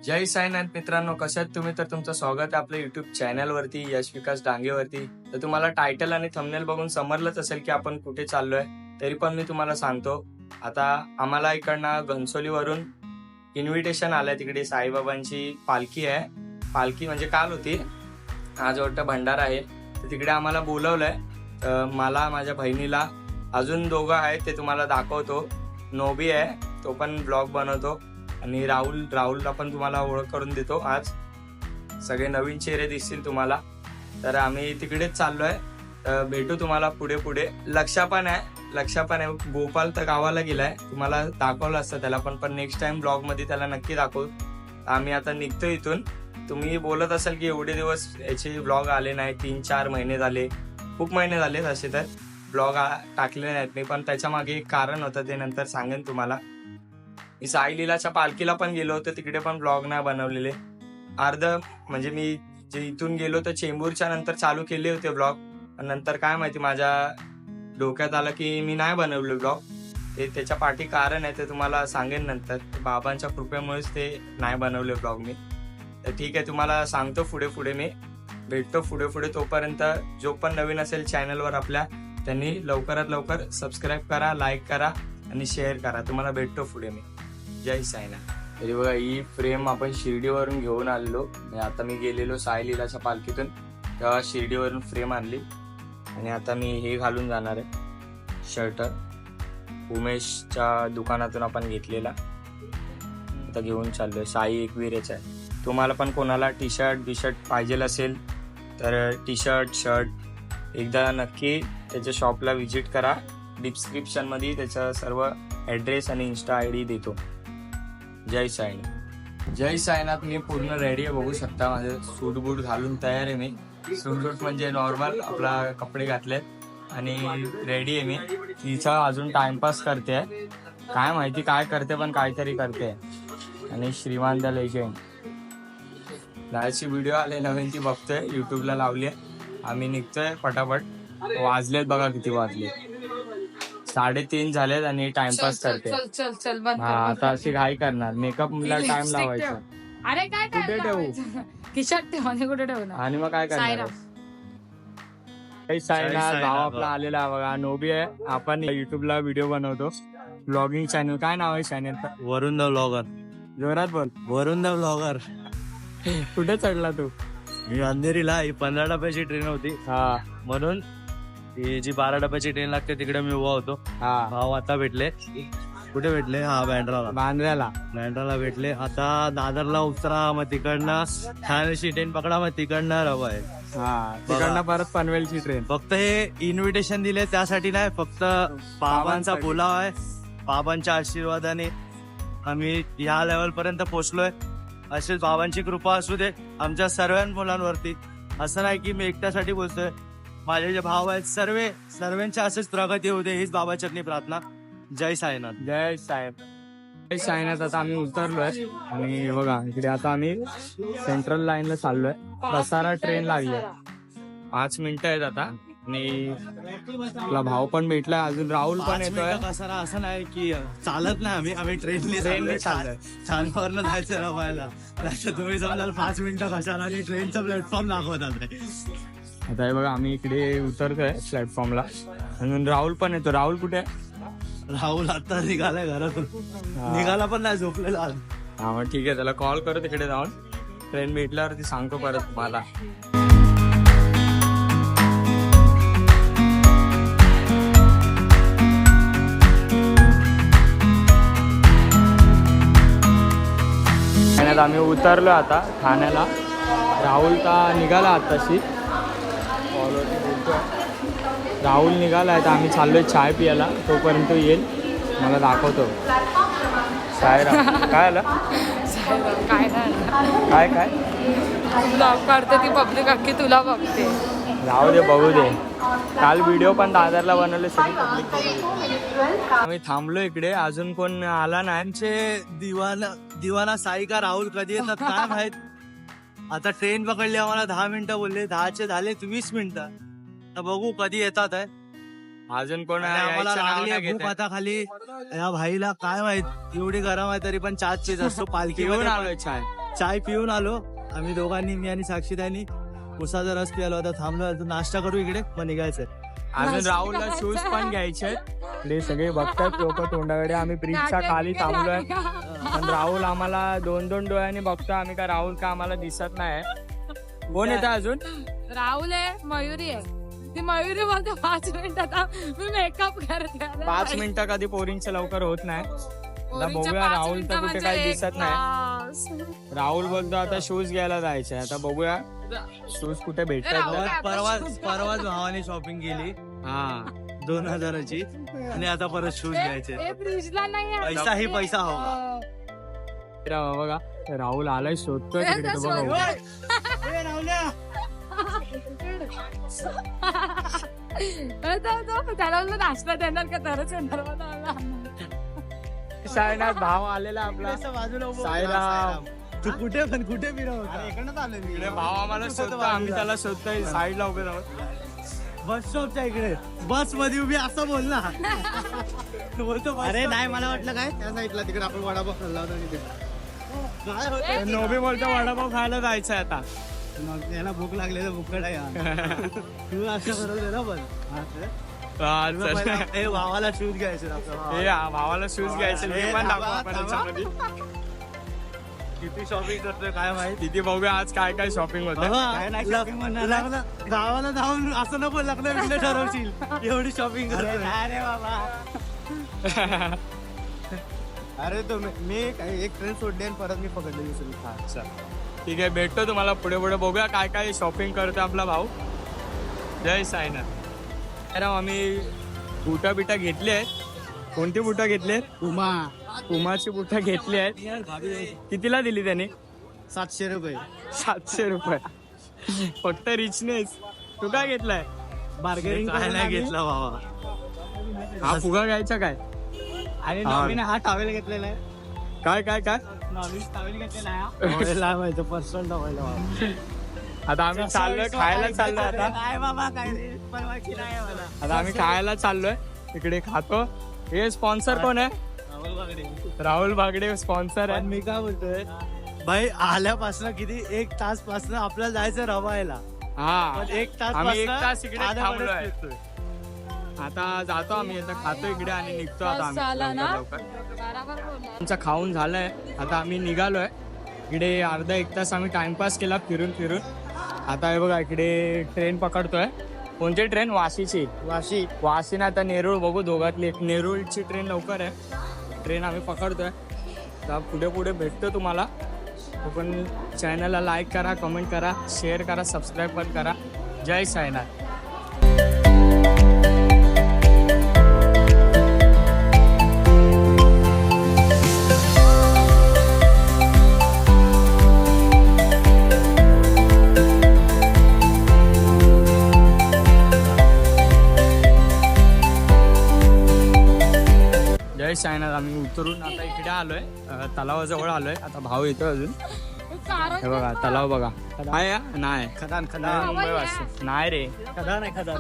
जय साईनाथ मित्रांनो, कशा आहात तुम्ही? तर तुमचं स्वागत आहे आपल्या युट्यूब चॅनलवरती, यश विकास डांगेवरती. तर तुम्हाला टायटल आणि थंबनेल बघून समजलंच असेल की आपण कुठे चाललोय. तरी पण मी तुम्हाला सांगतो, आता आम्हाला इकडनं घनसोलीवरून इन्व्हिटेशन आलंय. तिकडे साईबाबांची पालखी आहे. पालखी म्हणजे काल होती, आज वाटतं भंडारा आहे. तर तिकडे आम्हाला बोलवलंय. मला, माझ्या बहिणीला, अजून दोघं आहेत ते तुम्हाला दाखवतो. नोबी आहे, तो पण ब्लॉग बनवतो, आणि राहुलला पण तुम्हाला ओळख करून देतो. आज सगळे नवीन चेहरे दिसतील तुम्हाला. तर आम्ही तिकडेच चाललोय. भेटू तुम्हाला पुढे पुढे. लक्षा पण आहे. गोपाल तर गावाला गेलाय, तुम्हाला दाखवलं असतं त्याला, पण नेक्स्ट टाइम ब्लॉग मध्ये त्याला नक्की दाखवू. आम्ही आता निघतो इथून. तुम्ही बोलत असाल की एवढे दिवस याचे ब्लॉग आले नाही, 3-4 महिने झाले, खूप महिने झाले तसे तर ब्लॉग टाकले नाहीत मी. पण त्याच्या मागे एक कारण होतं, ते नंतर सांगेन तुम्हाला. मी साई लीलाच्या पालखीला पण गेलो होतो, तिकडे पण ब्लॉग नाही बनवलेले. म्हणजे मी जे इथून गेलो तर चेंबूरच्या नंतर चालू केले होते ब्लॉग. नंतर काय माहिती माझ्या डोक्यात आलं की मी नाही बनवले ब्लॉग. ते त्याच्या पाठी कारण आहे, ते तुम्हाला सांगेन नंतर. बाबांच्या कृपेमुळेच ते नाही बनवले ब्लॉग मी. तर ठीक आहे, तुम्हाला सांगतो पुढे मी भेटतो पुढे. तोपर्यंत जो पण नवीन असेल चॅनलवर आपल्या, त्यांनी लवकरात लवकर सबस्क्राईब करा, लाईक करा आणि शेअर करा. तुम्हाला भेटतो पुढे मी. जय साईनाथ. तरी बघा, ही फ्रेम आपण शिर्डीवरून घेऊन आलेलो. आता मी गेलेलो साई लीलाच्या पालखीतून, तेव्हा शिर्डीवरून फ्रेम आणली. आणि आता मी हे घालून जाणार आहे, शर्ट उमेशच्या दुकानातून आपण घेतलेला. आता घेऊन चाललोय. साई एकविरेचा आहे. तुम्हाला पण कोणाला टी शर्ट पाहिजे असेल तर टी शर्ट एकदा नक्की त्याच्या शॉपला व्हिजिट करा. डिस्क्रिप्शन मध्ये त्याचा सर्व ॲड्रेस आणि इन्स्टा ID देतो. जय साईनाथ. जय साईनाथ. मी पूर्ण रेडी आहे, बघू शकता. माझे सूट बूट घालून तयार आहे मी. सूट म्हणजे नॉर्मल आपला कपडे घातलेत आणि रेडी आहे मी. तिचा अजून टाइमपास करते, काय माहिती काय करते, पण काहीतरी करते. आणि श्रीमान द लेजेंड लायची व्हिडिओ आले नवीन, ती बघतोय, युट्यूबला लावली आहे. आम्ही निघतोय पटापट. वाजलेत बघा, किती वाजले, 3:30 झालेत आणि टाइमपास करते. हा, आता अशी घाई करणार. मेकअपला टाइम लावायचा. अरे काय कुठे ठेवू? खिशात ठेव आणि कुठे ठेवणार. आणि मग काय करणार? साईनाथ भाव आपला आलेला आहे बघा. नोबी आहे. आपण युट्यूबला व्हिडिओ बनवतो, ब्लॉगिंग चॅनल. काय नाव आहे चॅनलचं? वरुण द ब्लॉगर. जोरात बोल. वरुण द ब्लॉगर. कुठे चढला तू? मी अंधेरीला. ही 15 डब्याची ट्रेन होती, हा म्हणून ही जी 12 डब्याची ट्रेन लागते तिकडे मी उभा होतो. हा, भाव आता भेटले. कुठे भेटले? हा, बांद्र्याला भेटले. आता दादरला उतरा, मग तिकडनं ठाण्याची ट्रेन पकडा, मग तिकडनं रवा आहे. हा, तिकडनं परत पनवेलची ट्रेन. फक्त हे इन्व्हिटेशन दिले त्यासाठी नाही, फक्त बाबांचा बोलावा आहे. बाबांच्या आशीर्वादाने आम्ही या लेवल पर्यंत पोहोचलोय. अशीच बाबांची कृपा असू दे आमच्या सर्व मुलांवरती. असं नाही की मी एकट्यासाठी बोलतोय, माझे जे भाव आहेत सर्वांच्या असेच प्रगती होते, हीच बाबाचरणी प्रार्थना. जय साईनाथ. जय साहेब. जय साईनाथ. आता आम्ही उतरलोय आणि बघा इकडे आता आम्ही सेंट्रल लाईनला चाललोय. कसारा ट्रेन लागली, 5 मिनिटं आहेत आता. आणि आपला भाव पण भेटलाय, अजून राहुल पण येतोय. कसारा असं नाही की चालत नाही, आम्ही ट्रेनने चाललोय. छानवरनं जायचं रवायला. तुम्ही समजाल 5 मिनिटं कशाला, आणि ट्रेनचा प्लॅटफॉर्म दाखवतात. आता हे बघा, आम्ही इकडे उतरतोय प्लॅटफॉर्मला. अजून राहुल पण येतो. राहुल कुठे? राहुल आता निघालाय घरातून. निघाला पण नाही, झोपलेला. हा, मग ठीक आहे, त्याला कॉल करू तिकडे जाऊन. ट्रेन भेटल्यावरती सांगतो परत तुम्हाला. आम्ही उतरलो आता ठाण्याला. राहुल तर निघाला आताशी, कॉलवरती बोलतोय. राहुल निघाला आहे, तर आम्ही चाललोय चाय पियाला. तोपर्यंत येईल, मला दाखवतो. सायराम. काय आलं? काय काय ब्लॉग काढते ती पब्लिक अख्खी तुला बघते. राहू दे, बघू दे. काल व्हिडिओ पण दादरला बनवले, सगळी पब्लिक. आम्ही थांबलो इकडे, अजून कोण आला नाही. आमचे दिवाना साई का राहुल कधी येतात काय माहित. आता ट्रेन पकडली, आम्हाला 10 मिनिटं बोलले, 10चे झाले 20 मिनिटं. तर बघू कधी येतात आहे. अजून कोण आम्हाला लागली आहे भूक आता खाली. या भाईला काय माहित, एवढी गरम आहे तरी पण चहाच पीत असतो. पालखी घेऊन आलोय चाय. चाय पिऊन आलो आम्ही दोघांनी, मी आणि साक्षीदानी. उसाचा रस प्यायला होता, थांबलो नाश्ता करू इकडे मग निघायचंय. अजून राहुलला शूज पण घ्यायचे. इकडे सगळे बघतात लोक तोंडाकडे. आम्ही ब्रिजच्या खाली थांबलोय, पण राहुल आम्हाला 2-2 डोळ्यांनी बघतो आम्ही. का राहुल का आम्हाला दिसत नाही. कोण येतं अजून? राहुल आहे, मयुरी आहे. ती मयुरी बोलते 5 मिनिटात मी मेकअप करते. 5 मिनिटं कधी पोरींचं लवकर होत नाही. आता बघूया, राहुल तर कुठे काही दिसत नाही. राहुल बोलतो आता शूज घ्यायला जायचंय. आता बघूया शूज कुठे भेटतात. परवाच भावाने शॉपिंग केली हा 2000ची आणि आता परत शूज घ्यायचे. पैसा ही पैसा हवा. बघा राहुल आलाय, शोधतोय तिकडे. तो बघा त्याला नाश्ता देणार का तरच येणार. सायनाथ भाव आलेला आपला. साईराम तू कुठे पण कुठे इकडनं आलो इकडे भाव आम्हाला शोधतो, आम्ही त्याला शोधतोय. साईडला उभे राहू. बस स्टॉपच्या इकडे बस मध्ये उभी असं बोल ना. बोलतो अरे नाही, मला वाटलं काय त्या साईडला तिकडे आपण वडापाव खाल्ला होता तिथे. काय होतं? नोबी बोलतो वडापाव खायला जायचंय आता. मग याला भूक लागली तर भूक आहे. तू असं करत ना पण. हा, चल. ए भावाला शूज घ्यायचे भावाला शूज घ्यायचे. मी पण दाखवू आपण याच्यामध्ये. किती शॉपिंग करतोय काय माहिती. किती बघूया आज काय काय शॉपिंग होतं. गावाला जाऊन असं नको लग्न बिग्न ठरवशील. एवढी शॉपिंग करतोय. अरे बाबा. अरे तो मी एक ट्रेन सोडली आणि परत मी पकडली. अच्छा ठीक आहे, भेटतो तुम्हाला पुढे पुढे. बघूया काय काय शॉपिंग करतोय आपला भाऊ. जय साईनाथ. अरे आम्ही बुटा बिटा घेतली आहेत. कोणती बुटा घेतली आहेत? पुमाची बुटा घेतली आहेत. कितीला दिली त्याने? 700 रुपये. 700 रुपये फक्त रिचनेस. तू काय घेतलाय? बार्गेनिंग नाही घेतला बाबा. हा फुगा घ्यायचा काय? आणि नवीन हा टॉवेल घेतलेला आहे. काय काय काय नवीन टॉवेल घेतलेला आहे. लावायचं पर्सनल टॉवेल. आता आम्ही चाललोय खायला चाललोय. आता काय बाबा काय परवाची नाही मला. आता आम्ही खायला चाललोय, इकडे खातो. हे स्पॉन्सर कोण आहे? राहुल बागडे स्पॉन्सर आहे. मी काय बोलतोय भाई, आल्यापासून किती 1 तास पासून आपल्याला जायचं रवायला. हा पण 1 तास आम्ही 1 तास इकडे आधा थांबलोय. वरच फिरतोय. आता जातो आम्ही, आता खातो इकडे आणि निघतो आता बस झाला आम्ही ना? लवकर. आमचं खाऊन झालंय, आता आम्ही निघालोय. इकडे अर्धा 1 तास आम्ही टाइमपास केला फिरून फिरून. आता हे बघा इकडे ट्रेन पकडतोय. कोणती ट्रेन? वाशीची. वाशी ना आता नेरूळ बघू, दोघातली एक. नेरूळची ट्रेन लवकर आहे. ट्रेन आम्ही पकडतोय. तर पुढे पुढे भेटतो तुम्हाला. पण चॅनलला लाईक करा, कमेंट करा, शेअर करा, सबस्क्राईब पण करा. जय साईनाथ. जय साईनाथ. आम्ही उतरून आता इकडे आलोय, तलावाजवळ आलोय. आता भाव येतोय अजून. हे बघा तलाव बघा. काय या? नाही खदान मुंबई वाशी नाही रे. खदान आहे खदान.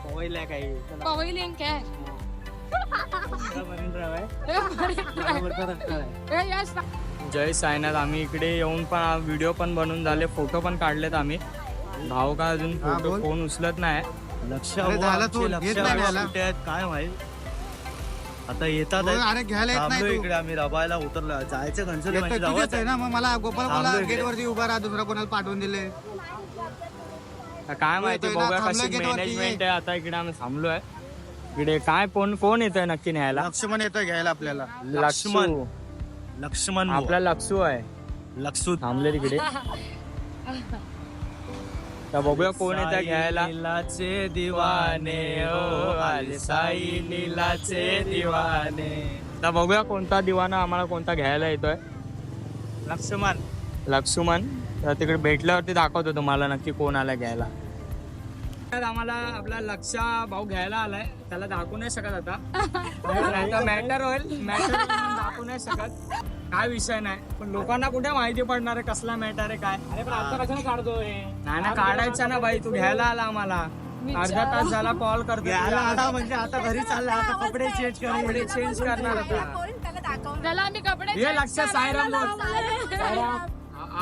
पवईला काही जय साईनाथ. आम्ही इकडे येऊन पण व्हिडिओ पण बनवून झाले, फोटो पण काढलेत आम्ही. भाव का अजून फोन उचलत नाही. लक्ष अरे झाला तू, लक्ष येत नाही घ्यायला. कुठे आहेत काय माहित. आता येतात हो, अरे घ्यायला येत नाही थांबलो तू. इकडे आम्ही रबायला उतरलो. जायचं येतोय, गणपती तुझ्याच आहे ना. मग मला गोपाल थांबलो बोला इकडे. गेट वरती उभा राहा, दुसरा कोणाला पाठवून दिले. काय माहिती, येतोय ना, बघूया थांबलोय कशी गेटवरती. मॅनेजमेंट आहे. आता इकडे आम्ही थांबलोय. इकडे काय कोण येतोय नक्की न्यायला? लक्ष्मण येतोय घ्यायला आपल्याला. लक्ष्मण. लक्ष्मण आपला लक्ष्ू आहे. लक्ष्मण थांबले तिकडे. तर बघूया कोण येतं घ्यायला. नीलाचे दिवाने ओ आले साई नीलाचे दिवाने. तर बघूया कोणता दिवाना आम्हाला कोणता घ्यायला येतोय. लक्ष्मण. तर तिकडे भेटल्यावरती दाखवतो तुम्हाला नक्की कोण आला घ्यायला. तर आम्हाला आपला लक्षा भाऊ घ्यायला आलाय. त्याला दाखवू नाही शकत आता. मॅटर होईल, मॅटर दाखवू नाही शकत. काय विषय नाही, पण लोकांना कुठे माहिती पडणार आहे कसला मॅटर आहे काय. अरे पण आता कशाने काढतोय? नाही ना काढायचा ना बाई. तू घ्यायला आला आम्हाला. अर्धा तास झाला कॉल करतो. घ्यायला आला म्हणजे आता घरी चालला. आता कपडे चेंज कपडे चेंज करणार आता. त्याला आम्ही कपडे ये change लक्षात साईराम बोल. करायला साईराम.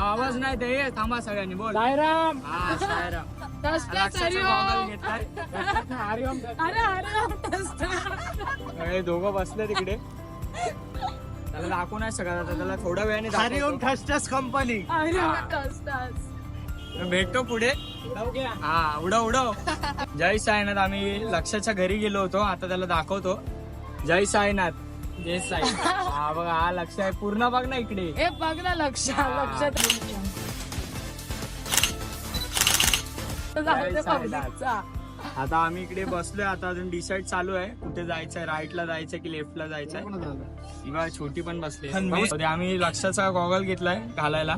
आवाज नाही ते ये, थांबा सगळ्यांनी बोल साईराम. हा साईराम. तसं लक्षाचा हरिओम. गॉगल घेतलाय. हरिओम. अरे अरे हे दोघं बसले तिकडे. त्याला दाखवू नाही शकत आता, त्याला थोड्या वेळाने हरिओम दाखवतो. ठसठस कंपनी. भेटतो पुढे. हा उडव. जय साईनाथ. आम्ही लक्षाच्या घरी गेलो होतो, आता त्याला दाखवतो. जय साईनाथ. जय साई. हा बघा, हा लक्ष आहे पूर्ण. बघ ना इकडे. हे बघ ना लक्षात आता आम्ही इकडे बसलोय. आता अजून डिसाईड चालू आहे कुठे जायचंय, राईटला जायचंय की लेफ्टला जायचंय. किंवा छोटी पण बसली. आम्ही लक्षाचा गॉगल घेतलाय घालायला.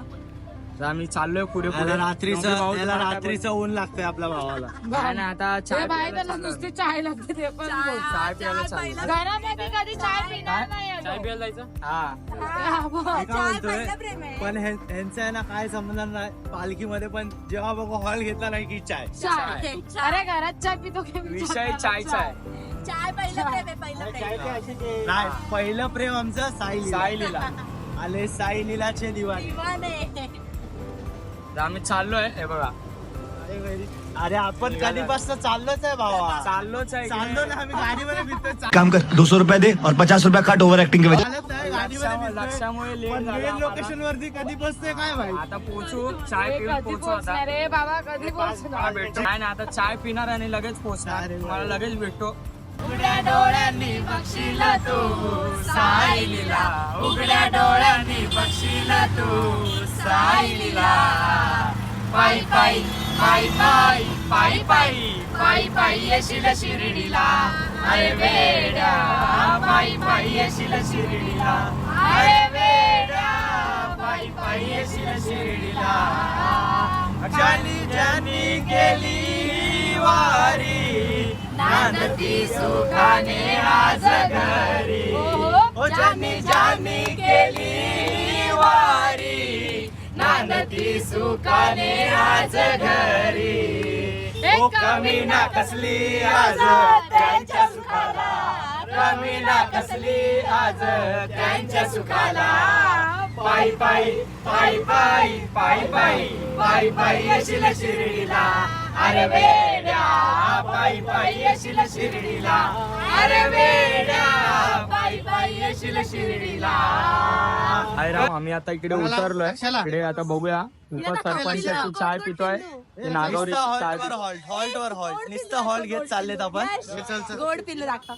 तर आम्ही चाललोय पुढे पुढे. रात्रीचं ऊन लागतंय आपल्या भावाला. नाही ना, आता चाय प्यायला त्याला चाललोय. नुसती चाय लागते ते पण बोल. चाय प्यायला चाललोय. घरामध्ये कधी चाय पिणार नाही चाय अगं. प्यायला जायचं. हा हा, बघ. मी काय बोलतोय, पण ह्यांचं आहे ना काय समजणार नाही. पालखीमध्ये पण जेव्हा बघू हॉल घेतला नाही की चाय. चाय. अरे घरात चाय पितो की विषय चायचा आहे. नाही, पहिलं प्रेम आमचं साई सायलीला. आले साई लीलाचे दिवाळी. तर आम्ही चाललोय. हे बघा, अरे आपण कधीपासून चाललोच आहे भावा. चाललोच आहे चाललो इकडे. ना आम्ही गाडीमध्ये फिरतोय. काम कर 200 रुपए दे और 50 रुपया काट ओवर एक्टिंग की वजह चालत आहे, गाडीमध्ये फिरतोय. लक्षामुळे लेट पण झाला मेन आम्हाला. लोकेशन वरती कधी पोहोचते काय माहिती. आता पोहोचू. चाय पिऊन कधी पोहोचू आता. पोहोचणार रे बाबा कधी काय पोहोचणार भेटतो नाही ना, आता चाय पिणार आणि लगेच पोहोचणार. अरे वा. तुम्हाला लगेच भेटतो. उघड्या डोळ्यांनी बघशील तू सायलीला. उघड्या डोळ्यांनी बघशील तू सायलीला. पायी पायी पायी पायी पायी पायी पायी पायी येशील शिर्डीला. अरे वेड्या पायी पायी येशील शिर्डीला. अरे वेड्या पायी पायी येशील शिर्डीला. ज्यांनी ज्यांनी केली वारी नांदती सुखाने आज घरी. हो, ज्यांनी ज्यांनी केली वारी नांदती सुखाने आज घरी. ओ कमी ना कसली आज त्यांच्या सुखाला. कमी ना कसली आज त्यांच्या सुखाला. पायी पायी पायी पायी पायी पायी पायी पायी येशील शिर्डीला. अरे वेड्या पायी पायी येशील शिर्डीला. अरे वेड्या पायी पायी येशील शिर्डीला. आम्ही आता इकडे उतरलोय. इकडे आता बघूया. सरपंचाची चाय पितोय. ते नागवरी चाय पितोय. हॉल्टवर हॉल्ट नुसतं हॉल्ट घेत चाललेत आपण. गोड पिल्लू दाखवा.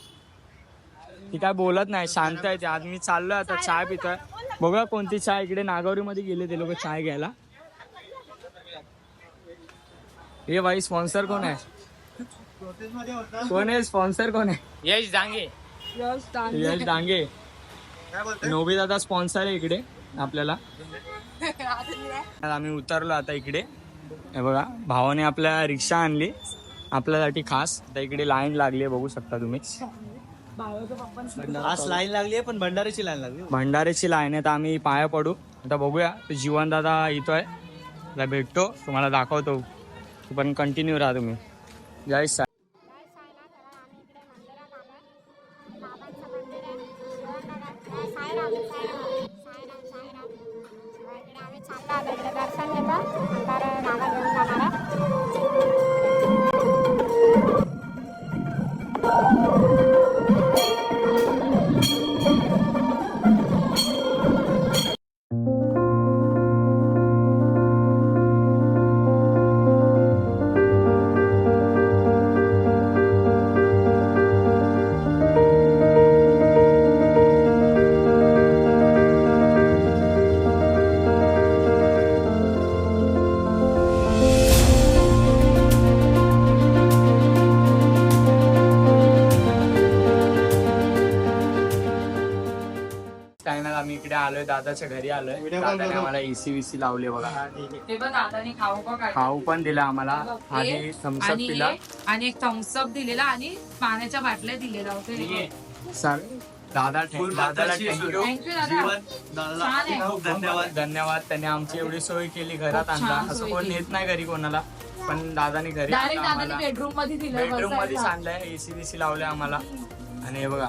ती काय बोलत नाही, शांत आहे. आज मी चाललोय आता चाय पितोय. बघूया कोणती चाय. इकडे नागवरी मध्ये गेले ते लोक चाय घ्यायला. हे भाई स्पॉन्सर कोण आहे? कोण आहे स्पॉन्सर? कोण आहे? यश डांगे. यश डांगे. नोबी दादा स्पॉन्सर आहे इकडे आपल्याला. आम्ही उतरलो आता इकडे. हे बघा, भावाने आपल्या रिक्षा आणली आपल्यासाठी खास. आता इकडे लाईन लागली आहे, बघू शकता तुम्ही. आज लाईन लागली आहे, पण भंडाऱ्याची लाईन लागली. भंडाऱ्याची लाईन आहे. तर आम्ही पाया पडू. आता बघूया. तो जीवन दादा येतोय, त्याला भेटतो, तुम्हाला दाखवतो. पण कंटिन्यू राहा तुम्ही. जय साई. आम्ही इकडे आलोय, दादाच्या घरी आलोय. दादाने आम्हाला एसी विसी लावले बघा. ते पण दादाने खाऊ का काय खाऊ पण दिला आम्हाला. आधी थम्सअप आणि पिला. आणि एक थम्सअप दिलेला आणि पाण्याच्या बाटल्या दिलेल्या होते. सर दादाला थँक्यू. थँक्यू दादा. छान आहे. खूप धन्यवाद. धन्यवाद. त्याने आमची एवढी सोय केली. घरात आणला. छान असं सोय कोण केली. नेत नाही घरी कोणाला, पण दादाने घरी डायरेक्ट दादाने बेडरूम मध्ये दिलं बेडरूम मध्ये बसायला. आणलंय. एसी बीसी लावलंय आम्हाला. आणि हे बघा,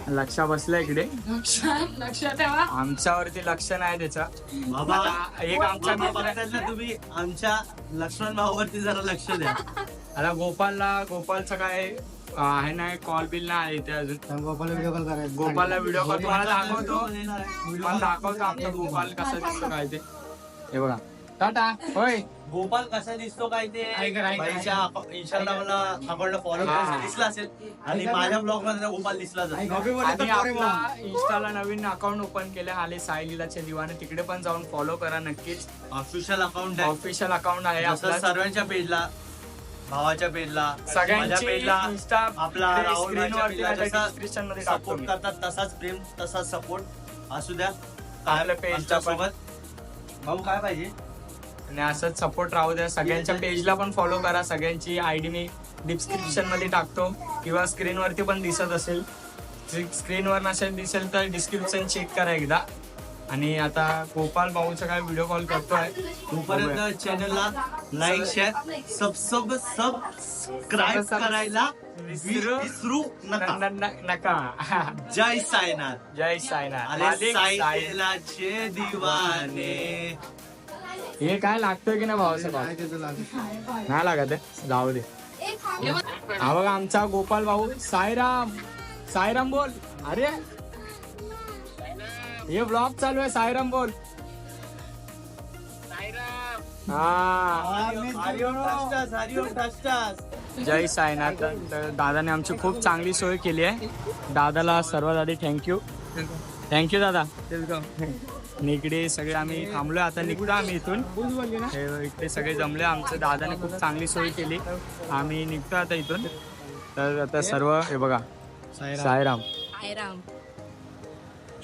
लक्ष बसला इकडे. लक्षात ठेवा. आमच्यावरती लक्ष नाही त्याचा. बाबा आता एक आमचा बाबा मित्र बघतायत ना तुम्ही, आमच्या लक्ष्मण भाऊवरती जरा लक्ष द्या. आता गोपालचं काय आहे नाही, कॉल बिल नाही आहे इथे अजून. गोपाल व्हिडिओ कॉल करायचं. गोपालला व्हिडिओ कॉल तुम्हाला दाखवतो. तुम्हाला दाखवतो आमचा गोपाल कसा दिसतो काय ते. हे बघा. टाटा. होय. गोपाल कसा दिसतो काय ते इंस्टाग्रामला अकाउंटला फॉलो दिसला असेल, आणि माझ्या ब्लॉग मध्ये गोपाल दिसला जाईल. आणि आपला इंस्टाला नवीन अकाउंट ओपन केलं आले सायलीलाचे दिवाने, तिकडे पण जाऊन फॉलो करा नक्कीच. ऑफिशियल अकाउंट आहे. ऑफिशियल अकाउंट आहे जसं आपलं. सर्वांच्या पेजला, भावाच्या पेजला, माझ्या सगळ्यांची पेजला इंस्टा आपला स्क्रीनवरती डिस्क्रिप्शन मध्ये टाकतो सपोर्ट मी. करतात, तसाच प्रेम तसाच सपोर्ट असू द्या आपल्या पेजला पण. सोबत. भाऊ काय पाहिजे? आणि असंच सपोर्ट राहू द्या. सगळ्यांच्या पेजला पण फॉलो करा. सगळ्यांची आयडी मी डिस्क्रिप्शन मध्ये टाकतो किंवा स्क्रीनवरती पण दिसत असेल. स्क्रीनवर नसेल दिसेल तर डिस्क्रिप्शन चेक करा एकदा. आणि आता गोपाल भाऊचा काय व्हिडिओ कॉल करतोय. तोपर्यंत चॅनलला लाईक शेअर सबस्क्राईब करायला विसरू नका. नका. जय साईनाथ. जय साईनाथ. अरे मालिक साई. साईनाथचे दिवाने. हे काय लागतोय की नाही भावाचं भाव? काय ते तुला? नाही लागत आहे, जाऊ दे. हा बघा आमचा गोपाल भाऊ. साईराम. साईराम बोल. अरे हे ब्लॉग चालू आहे. साईराम बोल. हा. जय साईनाथ. तर दादाने आमची खूप चांगली सोय केली आहे. दादाला सर्वात आधी थँक्यू दादा. आणि इकडे सगळे आम्ही थांबलोय. आता निघतो आम्ही इथून. हे इकडे सगळे जमले. आमच्या दादाने खूप चांगली सोय केली. आम्ही निघतो आता इथून. तर आता सर्व हे बघा साईराम.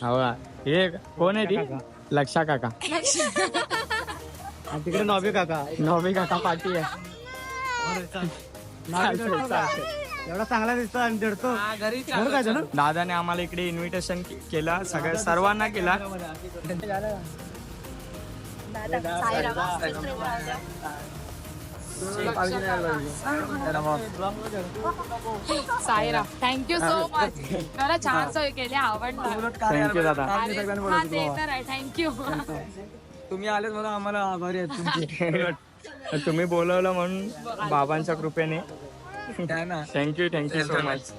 हा बघा. हे कोण आहे ती? लक्षा काका. तिकडे नॉबी काका. नवमी काका पाठी आहे. एवढा चांगला दिसतो आणि दडतो. बरं काय झालं? दादाने आम्हाला इकडे इन्व्हिटेशन केला. सगळ्या सर्वांना केला. Saira thank you so much. मला छान सोय केली. आवडलं. थँक्यू दादा. हा ते तर आहे. थँक्यू. तुम्ही आलेत म्हणून आम्हाला आभारी आहेत तुमचे. तुम्ही बोलवलं म्हणून बाबांच्या कृपेने. Thank you so much.